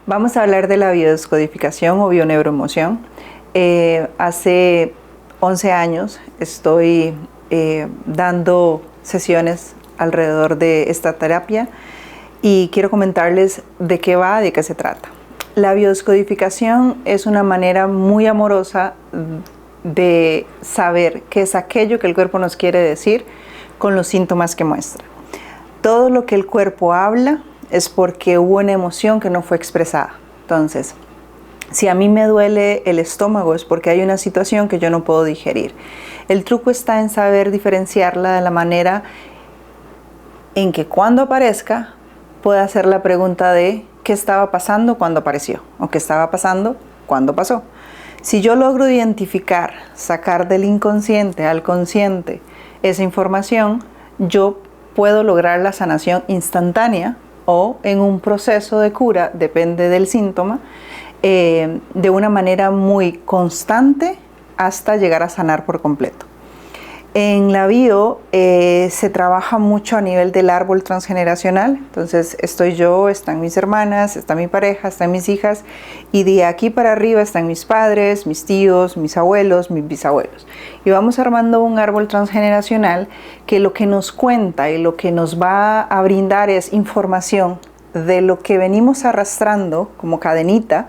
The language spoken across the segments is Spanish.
Vamos a hablar de la biodescodificación o bioneuroemoción. Hace 11 años estoy dando sesiones alrededor de esta terapia y quiero comentarles de qué va, de qué se trata. La biodescodificación es una manera muy amorosa de saber qué es aquello que el cuerpo nos quiere decir con los síntomas que muestra. Todo lo que el cuerpo habla es porque hubo una emoción que no fue expresada. Entonces, si a mí me duele el estómago es porque hay una situación que yo no puedo digerir. El truco está en saber diferenciarla de la manera en que cuando aparezca pueda hacer la pregunta de qué estaba pasando cuando apareció o qué estaba pasando cuando pasó. Si yo logro identificar, sacar del inconsciente al consciente esa información, yo puedo lograr la sanación instantánea o en un proceso de cura, depende del síntoma, de una manera muy constante hasta llegar a sanar por completo. En la bio se trabaja mucho a nivel del árbol transgeneracional, entonces estoy yo, están mis hermanas, está mi pareja, están mis hijas y de aquí para arriba están mis padres, mis tíos, mis abuelos, mis bisabuelos. Y vamos armando un árbol transgeneracional que lo que nos cuenta y lo que nos va a brindar es información de lo que venimos arrastrando como cadenita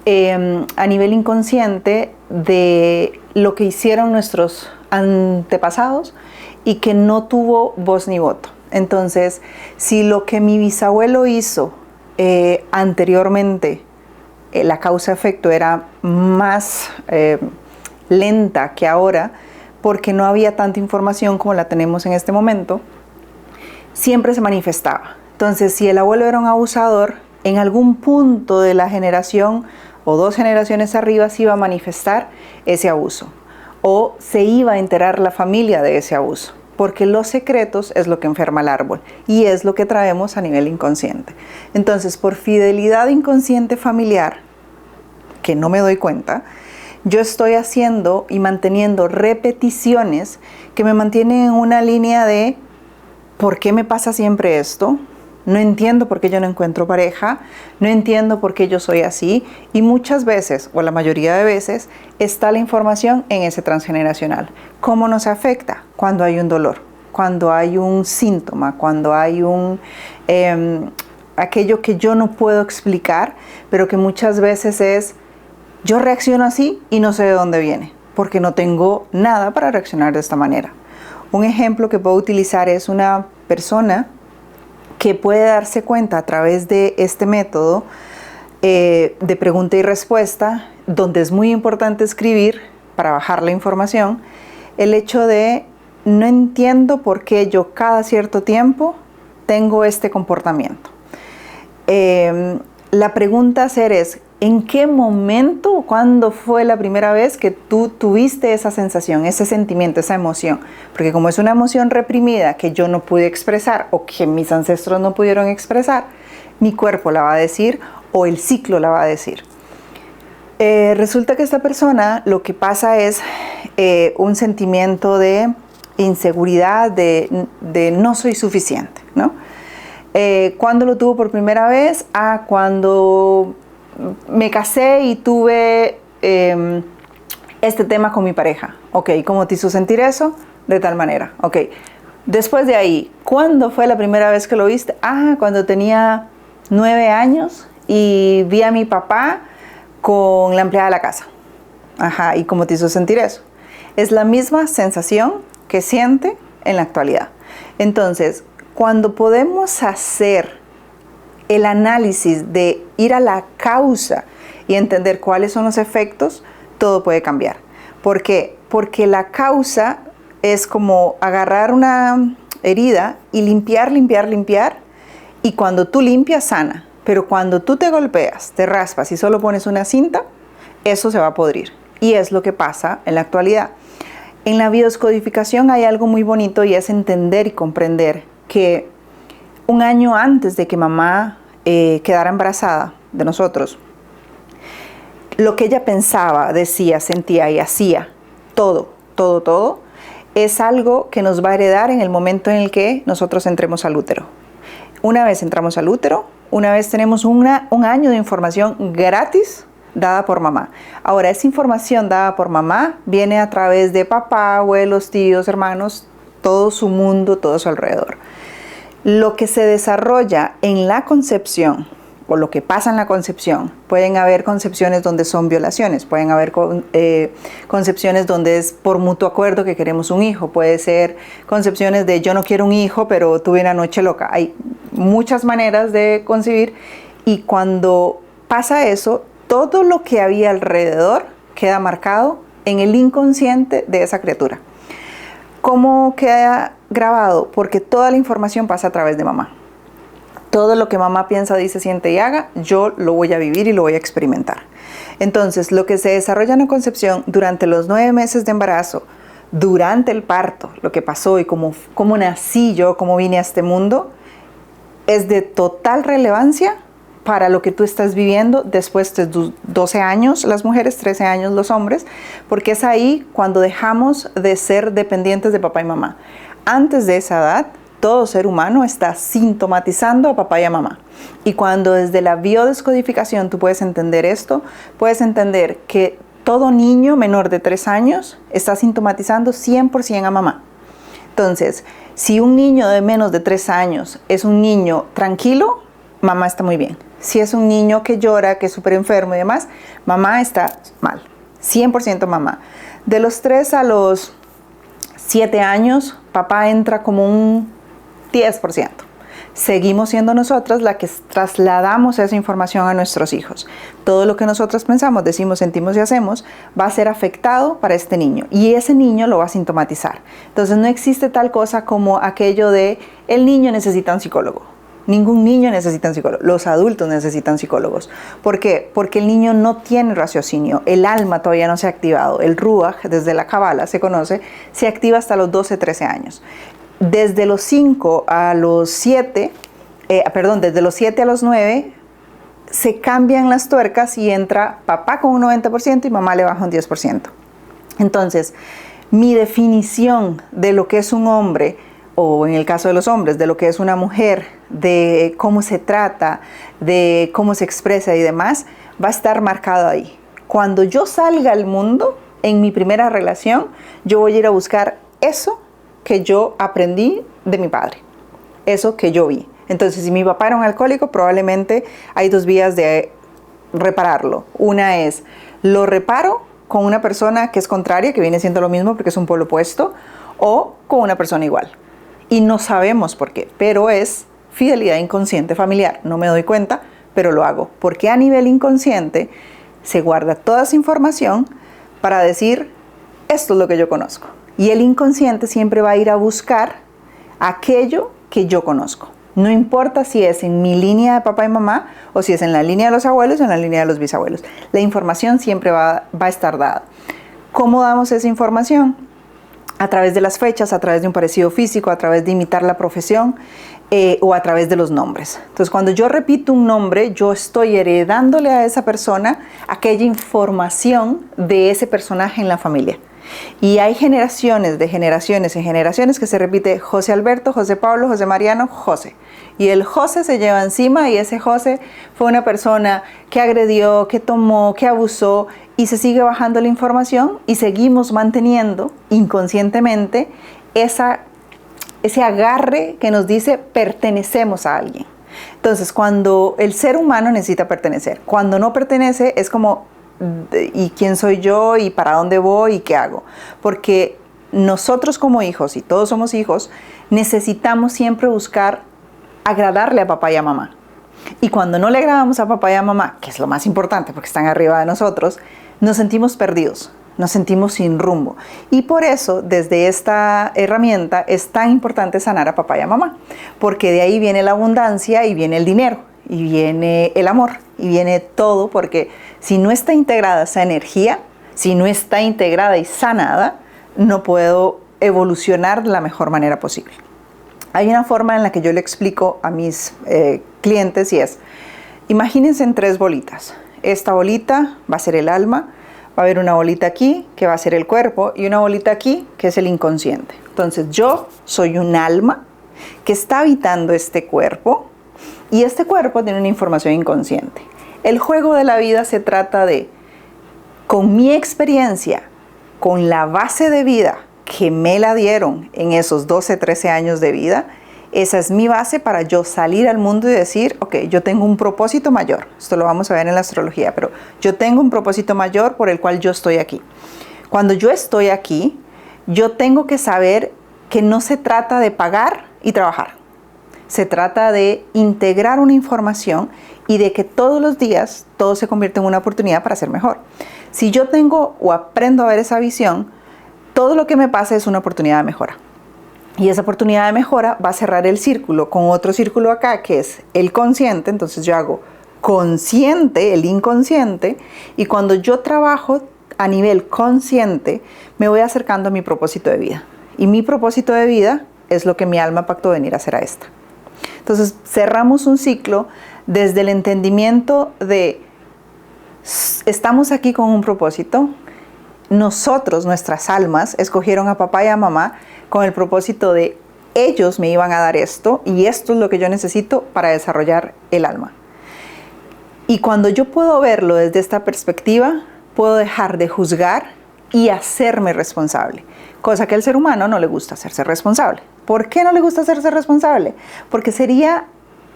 a nivel inconsciente de lo que hicieron nuestros antepasados y que no tuvo voz ni voto. Entonces, si lo que mi bisabuelo hizo anteriormente, la causa-efecto era más lenta que ahora, porque no había tanta información como la tenemos en este momento, siempre se manifestaba. Entonces, si el abuelo era un abusador, en algún punto de la generación o 2 generaciones arriba se iba a manifestar ese abuso. O se iba a enterar la familia de ese abuso, porque los secretos es lo que enferma al árbol y es lo que traemos a nivel inconsciente. Entonces, por fidelidad inconsciente familiar, que no me doy cuenta, yo estoy haciendo y manteniendo repeticiones que me mantienen en una línea de ¿por qué me pasa siempre esto? No entiendo por qué yo no encuentro pareja, no entiendo por qué yo soy así y muchas veces, o la mayoría de veces, está la información en ese transgeneracional. ¿Cómo nos afecta? Cuando hay un dolor, cuando hay un síntoma, cuando hay aquello que yo no puedo explicar, pero que muchas veces es, yo reacciono así y no sé de dónde viene, porque no tengo nada para reaccionar de esta manera. Un ejemplo que puedo utilizar es una persona que puede darse cuenta a través de este método de pregunta y respuesta, donde es muy importante escribir para bajar la información, el hecho de no entiendo por qué yo cada cierto tiempo tengo este comportamiento. La pregunta a hacer es, ¿en qué momento, cuándo fue la primera vez que tú tuviste esa sensación, ese sentimiento, esa emoción? Porque como es una emoción reprimida que yo no pude expresar o que mis ancestros no pudieron expresar, mi cuerpo la va a decir o el ciclo la va a decir. Resulta que esta persona lo que pasa es un sentimiento de inseguridad, de no soy suficiente, ¿no? ¿Cuándo lo tuvo por primera vez? Cuando me casé y tuve este tema con mi pareja. Ok, ¿cómo te hizo sentir eso? De tal manera. Ok, después de ahí, ¿cuándo fue la primera vez que lo viste? Cuando tenía 9 años y vi a mi papá con la empleada de la casa. ¿Y cómo te hizo sentir eso? Es la misma sensación que siente en la actualidad. Entonces, cuando podemos hacer el análisis de ir a la causa y entender cuáles son los efectos, todo puede cambiar. ¿Por qué? Porque la causa es como agarrar una herida y limpiar, y cuando tú limpias, sana. Pero cuando tú te golpeas, te raspas y solo pones una cinta, eso se va a podrir. Y es lo que pasa en la actualidad. En la biodescodificación hay algo muy bonito y es entender y comprender que un año antes de que mamá quedara embarazada de nosotros, lo que ella pensaba, decía, sentía y hacía, todo, es algo que nos va a heredar en el momento en el que nosotros entremos al útero. Una vez entramos al útero, Una vez tenemos un año de información gratis dada por mamá. Ahora, esa información dada por mamá viene a través de papá, abuelos, tíos, hermanos, todo su mundo, todo su alrededor. Lo que se desarrolla en la concepción, o lo que pasa en la concepción, pueden haber concepciones donde son violaciones, pueden haber concepciones donde es por mutuo acuerdo que queremos un hijo, puede ser concepciones de yo no quiero un hijo, pero tuve una noche loca. Hay muchas maneras de concebir, y cuando pasa eso, todo lo que había alrededor queda marcado en el inconsciente de esa criatura. ¿Cómo queda grabado? Porque toda la información pasa a través de mamá. Todo lo que mamá piensa, dice, siente y haga, yo lo voy a vivir y lo voy a experimentar. Entonces, lo que se desarrolla en la concepción durante los 9 meses de embarazo, durante el parto, lo que pasó y cómo nací yo, cómo vine a este mundo, es de total relevancia para lo que tú estás viviendo después de tus 12 años, las mujeres, 13 años los hombres, porque es ahí cuando dejamos de ser dependientes de papá y mamá. Antes de esa edad, todo ser humano está sintomatizando a papá y a mamá. Y cuando desde la biodescodificación tú puedes entender esto, puedes entender que todo niño menor de 3 años está sintomatizando 100% a mamá. Entonces, si un niño de menos de 3 años es un niño tranquilo, mamá está muy bien. Si es un niño que llora, que es súper enfermo y demás, mamá está mal. 100% mamá. De los 3 a los 7 años, papá entra como un 10%. Seguimos siendo nosotras las que trasladamos esa información a nuestros hijos. Todo lo que nosotros pensamos, decimos, sentimos y hacemos va a ser afectado para este niño, y ese niño lo va a sintomatizar. Entonces no existe tal cosa como aquello de el niño necesita un psicólogo. Ningún niño necesita un psicólogo. Los adultos necesitan psicólogos. ¿Por qué? Porque el niño no tiene raciocinio. El alma todavía no se ha activado. El ruach, desde la Kabbalah se conoce, se activa hasta los 12, 13 años. Desde los 5 a los 7, desde los 7 a los 9, se cambian las tuercas y entra papá con un 90% y mamá le baja un 10%. Entonces, mi definición de lo que es un hombre, o en el caso de los hombres, de lo que es una mujer, de cómo se trata, de cómo se expresa y demás, va a estar marcado ahí. Cuando yo salga al mundo, en mi primera relación, yo voy a ir a buscar eso que yo aprendí de mi padre, eso que yo vi. Entonces, si mi papá era un alcohólico, probablemente hay 2 vías de repararlo. Una es, lo reparo con una persona que es contraria, que viene siendo lo mismo porque es un polo opuesto, o con una persona igual. Y no sabemos por qué, pero es fidelidad inconsciente familiar. No me doy cuenta, pero lo hago. Porque a nivel inconsciente se guarda toda esa información para decir, esto es lo que yo conozco. Y el inconsciente siempre va a ir a buscar aquello que yo conozco. No importa si es en mi línea de papá y mamá, o si es en la línea de los abuelos o en la línea de los bisabuelos. La información siempre va a estar dada. ¿Cómo damos esa información? A través de las fechas, a través de un parecido físico, a través de imitar la profesión o a través de los nombres. Entonces, cuando yo repito un nombre, yo estoy heredándole a esa persona aquella información de ese personaje en la familia. Y hay generaciones de generaciones en generaciones que se repite José Alberto, José Pablo, José Mariano, José. Y el José se lleva encima, y ese José fue una persona que agredió, que tomó, que abusó, y se sigue bajando la información y seguimos manteniendo inconscientemente ese agarre que nos dice pertenecemos a alguien. Entonces, cuando el ser humano necesita pertenecer, cuando no pertenece es como ¿y quién soy yo? ¿Y para dónde voy? ¿Y qué hago? Porque nosotros como hijos, y todos somos hijos, necesitamos siempre buscar agradarle a papá y a mamá. Y cuando no le agradamos a papá y a mamá, que es lo más importante porque están arriba de nosotros, nos sentimos perdidos, nos sentimos sin rumbo. Y por eso, desde esta herramienta, es tan importante sanar a papá y a mamá. Porque de ahí viene la abundancia y viene el dinero. Y viene el amor, y viene todo, porque si no está integrada esa energía, si no está integrada y sanada, no puedo evolucionar de la mejor manera posible. Hay una forma en la que yo le explico a mis clientes, y es, imagínense en 3 bolitas. Esta bolita va a ser el alma, va a haber una bolita aquí, que va a ser el cuerpo, y una bolita aquí, que es el inconsciente. Entonces yo soy un alma que está habitando este cuerpo, Y este cuerpo tiene una información inconsciente. El juego de la vida se trata de, con mi experiencia, con la base de vida que me la dieron en esos 12, 13 años de vida, esa es mi base para yo salir al mundo y decir, ok, yo tengo un propósito mayor. Esto lo vamos a ver en la astrología, pero yo tengo un propósito mayor por el cual yo estoy aquí. Cuando yo estoy aquí, yo tengo que saber que no se trata de pagar y trabajar. Se trata de integrar una información y de que todos los días todo se convierte en una oportunidad para ser mejor. Si yo tengo o aprendo a ver esa visión, todo lo que me pasa es una oportunidad de mejora. Y esa oportunidad de mejora va a cerrar el círculo con otro círculo acá que es el consciente. Entonces yo hago consciente, el inconsciente, y cuando yo trabajo a nivel consciente, me voy acercando a mi propósito de vida. Y mi propósito de vida es lo que mi alma pactó venir a hacer a esta. Entonces cerramos un ciclo desde el entendimiento de estamos aquí con un propósito. Nosotros, nuestras almas, escogieron a papá y a mamá con el propósito de ellos me iban a dar esto y esto es lo que yo necesito para desarrollar el alma. Y cuando yo puedo verlo desde esta perspectiva, puedo dejar de juzgar y hacerme responsable, cosa que al ser humano no le gusta hacerse responsable. ¿Por qué no le gusta hacerse responsable? Porque sería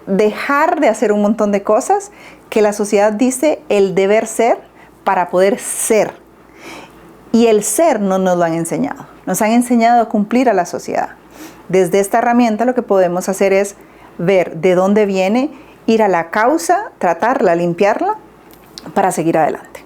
dejar de hacer un montón de cosas que la sociedad dice el deber ser para poder ser. Y el ser no nos lo han enseñado. Nos han enseñado a cumplir a la sociedad. Desde esta herramienta lo que podemos hacer es ver de dónde viene, ir a la causa, tratarla, limpiarla para seguir adelante.